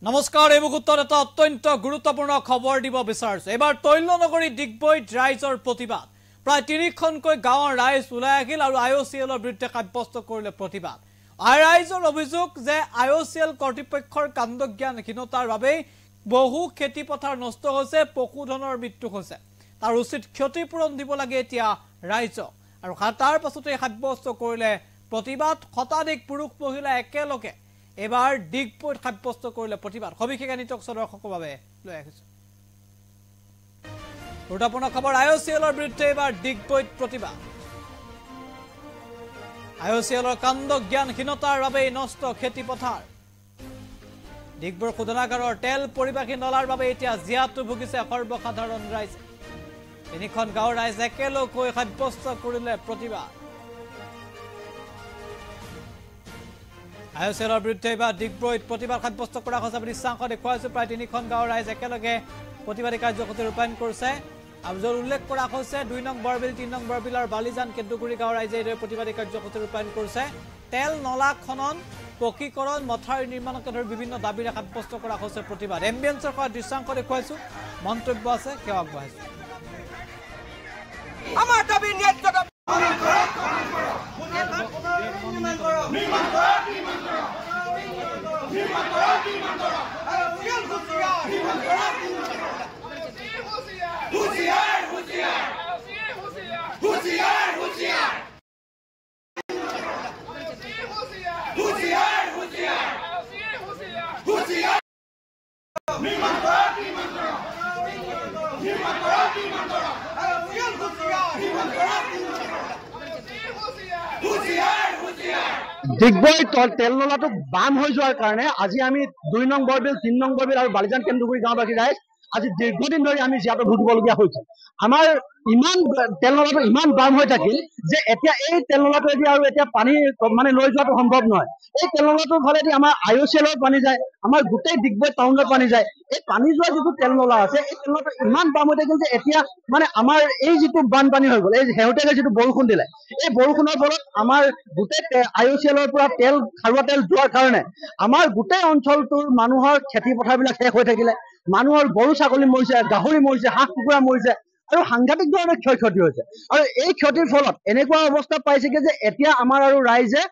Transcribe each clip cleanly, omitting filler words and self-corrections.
নমস্কাৰ এই মুহূৰ্তত এটা অত্যন্ত গুৰুত্বপূৰ্ণ খবৰ দিব বিচাৰিছো এবাৰ তৈলনগৰী ডিগবৈত ৰাইজৰ প্ৰতিবাদ প্ৰায় ৩খনকৈ গাঁৱৰ ৰাইজ ওলাই আহিল আৰু আইঅচিএলৰ বিৰুদ্ধে সাব্যস্ত কৰিলে প্ৰতিবাদ ৰাইজৰ অভিযোগ যে আইঅচিএল কৰ্তৃপক্ষৰ কাণ্ডজ্ঞানহীনতাৰ বাবে বহু খেতি পথাৰ নষ্ট হৈছে পশুধনৰ মৃত্যু হৈছে তাৰ উচিত ক্ষতিপূৰণ দিব লাগে এতিয়া ৰাইজক আৰু তাৰ পাছতে সাব্যস্ত কৰিলে প্ৰতিবাদ শতাধিক পুৰুষ মহিলা একেলগে এবাৰ ডিগবৈত সাব্যস্ত কৰিলে প্ৰতিবাদ সবিশেষ নিটকছৰ দৰ্শকৰ বাবে লৈ আহিছো গুৰুত্বপূৰ্ণ খবৰ আইঅচিএলৰ বিৰুদ্ধে এবাৰ ডিগবৈত প্ৰতিবাদ আইঅচিএলৰ কাণ্ডজ্ঞানহীনতাৰ বাবে নষ্ট খেতি পথাৰ ডিগবৈৰ শোধনাগাৰৰ তেল পৰিবাহী নলাৰ বাবে এতিয়া জিয়াটো ভুগিছে সৰ্বসাধাৰণ ৰাইজ তিনিখন গাঁৱৰ ৰাইজ একেলগে সাব্যস্ত কৰিলে প্ৰতিবাদ আইঅচিএলৰ বিৰুদ্ধে এবাৰ ডিগবৈত প্ৰতিবাদ সাব্যস্ত কৰা হৈছে বুলি দৃশ্যাংশ দেখুৱাইছো প্ৰায় ৩খন গাঁৱৰ ৰাইজ একেলগে প্ৰতিবাদী কাৰ্যসূচী ৰূপায়ণ কৰিছে আৰু য'ত উল্লেখ কৰা হৈছে ২ নং বৰবিল ৩ নং বৰবিল আৰু বালিজান কেন্দুগুৰি গাঁৱৰ ৰাইজে এই প্ৰতিবাদী কাৰ্যসূচী ৰূপায়ণ কৰিছে তেল নলা খনন পকীকৰণ মথাউৰি নিৰ্মাণকে ধৰি বিভিন্ন দাবীৰে সাব্যস্ত কৰা হৈছে প্ৰতিবাদ এম্বিয়েন্সৰ পৰা দৃশ্যাংশ দেখুৱাইছো মন্তব্য আছে সেৱা আগবঢ়াইছো আমাৰ দাবী ন্যায্য ডিগবৈ তেল নলাটো বাম হৈ যোৱাৰ কাৰণে আজি আমি ২ নং বৰবিল ৩ নং বৰবিল আৰু বালিজান কেন্দুগুৰি গাঁওবাসী ৰাইজ আজি দীৰ্ঘদিন ধৰি আমি জিয়াটো ভুগিবলগীয়া হৈছে আমাৰ ইমান তেল নলাটো ইমান বাম হৈ থাকিল যে এতিয়া এই তেল নলাটো আৰু এতিয়া পানী মানে লৈ যোৱাটো সম্ভৱ নহয় এই তেল নলাটোৰ ফালেদি আমাৰ আইঅচিএলৰ পানী যায় আমাৰ গোটেই ডিগবৈ টাউনৰ পানী যায় এই পানী যোৱা যিটো তেল নলা আছে এই তেল নলাটো ইমান বাম হৈ থাকিল যে এতিয়া মানে আমাৰ এই যিটো বানপানী হৈ গ'ল এই শেহতীয়াকৈ যিটো বৰষুণ দিলে এই বৰষুণৰ ফলত আমাৰ গোটেই আইঅচিএলৰ পৰা তেল খাৰুৱা তেল যোৱাৰ কাৰণে আমাৰ গোটেই অঞ্চলটোৰ মানুহৰ খেতি পথাৰবিলাক শেষ হৈ থাকিলে মানুহৰ গৰু ছাগলী মৰিছে গাহৰি মৰিছে হাঁহ কুকুৰা মৰিছে আৰু সাংঘাতিক ধৰণৰ ক্ষয়ক্ষতি হৈছে আৰু এই ক্ষতিৰ ফলত এনেকুৱা অৱস্থা পাইছেগে যে এতিয়া আমাৰ আৰু ৰাইজে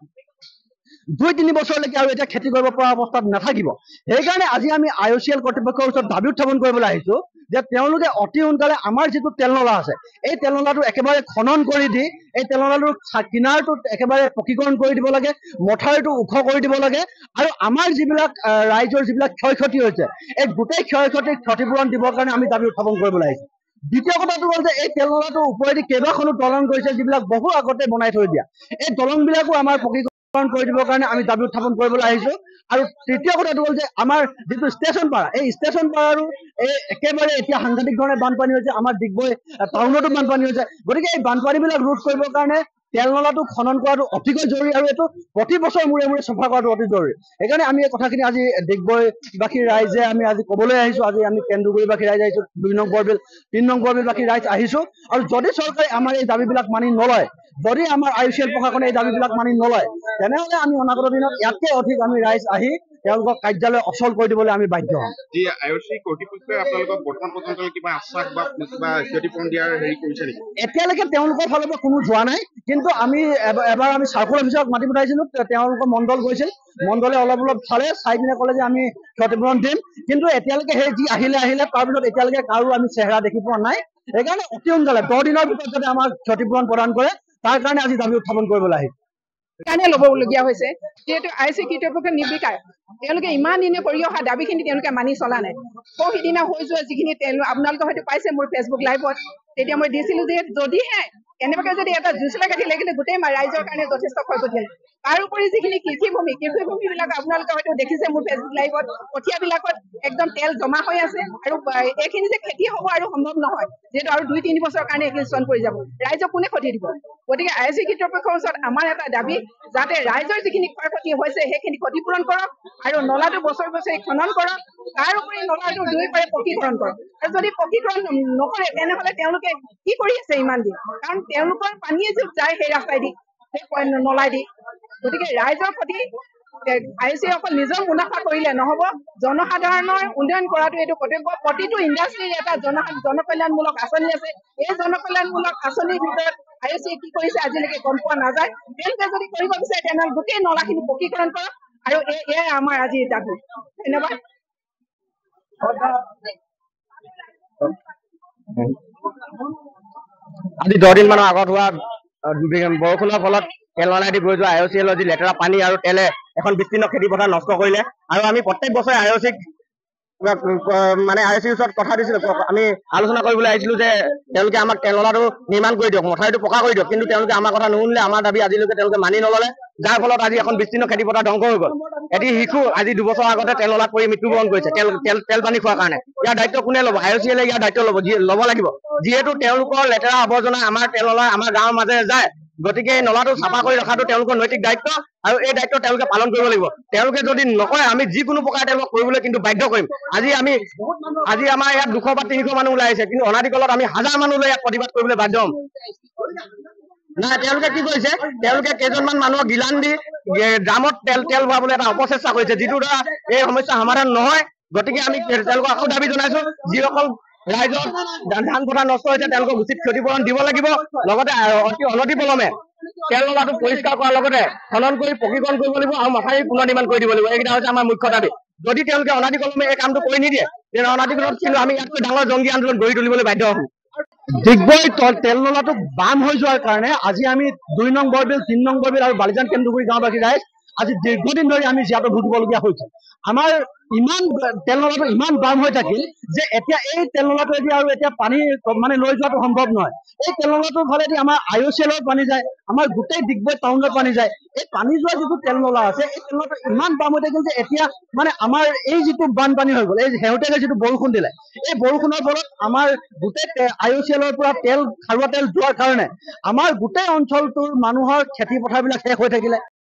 ২-৩ বছৰলৈকে আৰু এতিয়া খেতি কৰিব পৰা অৱস্থাত নাথাকিব সেইকাৰণে আজি আমি আইঅচিএল কৰ্তৃপক্ষৰ ওচৰত দাবী উত্থাপন কৰিবলৈ আহিছো যে তেওঁলোকে অতি সোনকালে আমাৰ যিটো তেল নলা আছে এই তেল নলাটো একেবাৰে খনন কৰি দি এই তেল নলাটোৰ কিনাৰটো একেবাৰে পকীকৰণ কৰি দিব লাগে মথাউৰিটো ওখ কৰি দিব লাগে আৰু আমাৰ যিবিলাক ৰাইজৰ যিবিলাক ক্ষয়ক্ষতি হৈছে এই গোটেই ক্ষয়ক্ষতিৰ ক্ষতিপূৰণ দিবৰ কাৰণে আমি দাবী উত্থাপন কৰিবলৈ আহিছো দ্বিতীয় কথাটো হ'ল যে এই তেল নলাটোৰ ওপৰেদি কেইবাখনো দলং কৰিছে যিবিলাক বহু আগতে বনাই থৈ দিয়া এই দলংবিলাকো আমাৰ পকীকৰণ কৰি দিবৰ কাৰণে আমি দাবী উত্থাপন কৰিবলৈ আহিছো আৰু তৃতীয় কথাটো হ'ল যে আমাৰ যিটো ষ্টেচন পাৰা এই ষ্টেচন পাৰাৰো এই একেবাৰে এতিয়া সাংঘাতিক ধৰণে বানপানী হৈছে আমাৰ ডিগবৈ টাউনতো বানপানী হৈছে গতিকে এই বানপানীবিলাক ৰোধ কৰিবৰ কাৰণে তেল নলাটো খনন কৰাটো অতিকৈ জৰুৰী আৰু এইটো প্ৰতি বছৰ মূৰে মূৰে চফা কৰাটো অতি জৰুৰী সেইকাৰণে আমি এই কথাখিনি আজি ডিগবৈবাসীৰ ৰাইজে আমি আজি ক'বলৈ আহিছো আজি আমি কেন্দুগুৰিবাসী ৰাইজ আহিছো ২ নং বৰবিল ৩ নং বৰবিলবাসী ৰাইজ আহিছো আৰু যদি চৰকাৰে আমাৰ এই দাবীবিলাক মানি নলয় যদি আমাৰ আইঅচিএল প্ৰশাসনে এই দাবীবিলাক মানি নলয় তেনেহ'লে আমি অনাগত দিনত ইয়াতকৈ অধিক আমি ৰাইজ আহি তেওঁলোকক কাৰ্যালয় অচল কৰি দিবলৈ আমি বাধ্য হ'ম আইঅচি কৰ্তৃপক্ষই আপোনালোকক বৰ্তমান পৰ্যন্ত কিবা আশ্বাস বা কিবা ক্ষতিপূৰণ দিয়াৰ হেৰি কৰিছে নেকি এতিয়ালৈকে তেওঁলোকৰ ফালৰ পৰা কোনো যোৱা নাই কিন্তু আমি এবাৰ আমি চাৰ্কল অফিচক মাতি পঠাইছিলো তেওঁলোকৰ মণ্ডল গৈছিল মণ্ডলে অলপ চালে চাই পিনে ক'লে যে আমি ক্ষতিপূৰণ দিম কিন্তু এতিয়ালৈকে সেই যি আহিলে তাৰপিছত এতিয়ালৈকে কাৰো আমি চেহেৰা দেখি পোৱা নাই সেইকাৰণে অতি সোনকালে 10 দিনৰ ভিতৰত যদি আমাক ক্ষতিপূৰণ প্ৰদান কৰে তাৰ কাৰণে আজি দাবী উত্থাপন কৰিবলৈ আহিম কাৰণে ল'বলগীয়া হৈছে যিহেতু আইঅচি কৰ্তৃপক্ষ নিৰ্বিকাৰ তেওঁলোকে ইমান দিনে কৰি অহা দাবীখিনি তেওঁলোকে মানি চলা নাই সিদিনা হৈ যোৱা যিখিনি আপোনালোকে হয়তো পাইছে মোৰ ফেচবুক লাইভত তেতিয়া মই দিছিলো যে যদিহে এনেবাকে যদি এটা জুচলা কাটি লাগিলে গোটেই ৰাইজৰ কাৰণে যথেষ্ট ক্ষয়ক্ষতি হ'ল তাৰোপৰি যিখিনি কৃষিভূমিবিলাক আপোনালোকে হয়তো দেখিছে মোৰ ফেচবুক লাইভত কঠীয়াবিলাকত একদম তেল জমা হৈ আছে আৰু এইখিনি যে খেতি হ'ব আৰু সম্ভৱ নহয় যিহেতু আৰু 2-3 বছৰৰ কাৰণে এইখিনি চন কৰি যাব ৰাইজক কোনে ক্ষতি দিব গতিকে আইঅচি কৰ্তৃপক্ষৰ ওচৰত আমাৰ এটা দাবী যাতে ৰাইজৰ যিখিনি ক্ষয়ক্ষতি হৈছে সেইখিনি ক্ষতিপূৰণ কৰক আৰু নলাটো বছৰ বছৰি খনন কৰক তাৰোপৰি নলাটো দুয়োপাৰে পকীকৰণ কৰক আৰু যদি পকীকৰণ নকৰে তেনেহ'লে তেওঁলোকে কি কৰি আছে ইমান দিন কাৰণ তেওঁলোকৰ পানীয়ে যে যায় সেই ৰাস্তাইদি সেই নলাই দি গতিকে ৰাইজৰ প্ৰতি IOC অকল নিজৰ মুনাফা কৰিলে নহ'ব, জনসাধাৰণৰ উন্নয়ন কৰাটো এইটো কৰ্তব্য। প্ৰতিটো ইণ্ডাষ্ট্ৰিৰ এটা জনকল্যাণমূলক আঁচনি আছে। এই জনকল্যাণমূলক আঁচনিৰ ভিতৰত IOC কি কৰিছে আজিলৈকে গম পোৱা নাযায়। তেওঁলোকে যদি কৰিব বিচাৰে তেনেহ'লে গোটেই নলাখিনি পকীকৰণ কৰক, আৰু এয়াই আমাৰ আজি দাবী। ধন্যবাদ। আজি 10 দিন মানৰ আগত হোৱা বৰষুণৰ ফলত তেল নলাইদি বৈ যোৱা IOCL যি লেতেৰা পানী আৰু তেলে এখন বিস্তীৰ্ণ খেতি পথাৰ নষ্ট কৰিলে। আৰু আমি প্ৰত্যেক বছৰে IOCক মানে IOCৰ ওচৰত কথা দিছিলো, আমি আলোচনা কৰিবলৈ আহিছিলো যে তেওঁলোকে আমাক তেল নলাটো নিৰ্মাণ কৰি দিয়ক, মথাউৰিটো পকা কৰি দিয়ক। কিন্তু তেওঁলোকে আমাৰ কথা নুশুনিলে, আমাৰ দাবী আজিলৈকে তেওঁলোকে মানি নললে, যাৰ ফলত আজি এখন বিস্তীৰ্ণ খেতি পথাৰ ধ্বংস হৈ গ'ল। এটি শিশু আজি 2 বছৰ আগতে তেল নলাত পৰি মৃত্যুবৰণ কৰিছে তেল পানী খোৱাৰ কাৰণে। ইয়াৰ দায়িত্ব কোনে ল'ব? IOCL ইয়াৰ দায়িত্ব ল'ব লাগিব, যিহেতু তেওঁলোকৰ লেতেৰা আৱৰ্জনা আমাৰ তেল নলা আমাৰ গাঁৱৰ মাজেৰে যায়। গতিকে এই নলাটো চাফা কৰি ৰখাটো তেওঁলোকৰ নৈতিক দায়িত্ব, আৰু এই দায়িত্ব তেওঁলোকে পালন কৰিব লাগিব। তেওঁলোকে যদি নকৰে আমি যিকোনো প্ৰকাৰে তেওঁলোকক কৰিবলৈ কিন্তু বাধ্য কৰিম। আজি আমাৰ ইয়াত 200 বা 300 মানুহ ওলাই আহিছে, কিন্তু অনাদিকালত আমি 1000 মানুহ লৈ ইয়াত প্ৰতিবাদ কৰিবলৈ বাধ্য হ'ম। নাই, তেওঁলোকে কি কৰিছে? তেওঁলোকে কেইজনমান মানুহক গিলান দি ড্ৰামত তেল ভৰাবলৈ এটা অপচেষ্টা কৰিছে, যিটো দ্বাৰা এই সমস্যা সমাধান নহয়। গতিকে আমি তেওঁলোকক আকৌ দাবী জনাইছো, যিসকল ৰাইজৰ ধান পথাৰ নষ্ট হৈছে তেওঁলোকক উচিত ক্ষতিপূৰণ দিব লাগিব। লগতে অতি অনতিপলমে তেল নলাটো পৰিষ্কাৰ কৰাৰ লগতে খনন কৰি পকীকৰণ কৰিব লাগিব, আৰু মথাউৰি পুনৰ নিৰ্মাণ কৰি দিব লাগিব। এইকেইটা হৈছে আমাৰ মুখ্য দাবী। যদি তেওঁলোকে অনাদিকলমে এই কামটো কৰি নিদিয়ে, তেনে অনাদিকলত কিন্তু আমি ইয়াতকৈ ডাঙৰ জংগী আন্দোলন গঢ়ি তুলিবলৈ বাধ্য হ'ম। ডিগবৈ তেল নলাটো বাম হৈ যোৱাৰ কাৰণে আজি আমি 2 নং বৰবিল, 3 নং বৰবিল আৰু বালিজান কেন্দুগুৰি গাঁওবাসী ৰাইজ আজি দীৰ্ঘদিন ধৰি আমি জীয়াতু ভুগিবলগীয়া হৈছে। আমাৰ তেল নলাটো ইমান বাম হৈ থাকিল যে এতিয়া এই তেল নলাটো আৰু এতিয়া পানী মানে লৈ যোৱাটো সম্ভৱ নহয়। এই তেল নলাটোৰ ফালেদি আমাৰ IOCLৰ পানী যায়, আমাৰ গোটেই ডিগবৈ টাউনৰ পানী যায়। এই পানী যোৱা যিটো তেল নলা আছে, এই তেল নলাটো ইমান বাম হৈ থাকিল যে এতিয়া মানে আমাৰ এই যিটো বানপানী হৈ গ'ল, এই শেহতীয়াকৈ যিটো বৰষুণ দিলে, এই বৰষুণৰ ফলত আমাৰ গোটেই IOCLৰ পৰা খাৰুৱা তেল যোৱাৰ কাৰণে আমাৰ গোটেই অঞ্চলটোৰ মানুহৰ খেতি পথাৰবিলাক শেষ হৈ থাকিলে।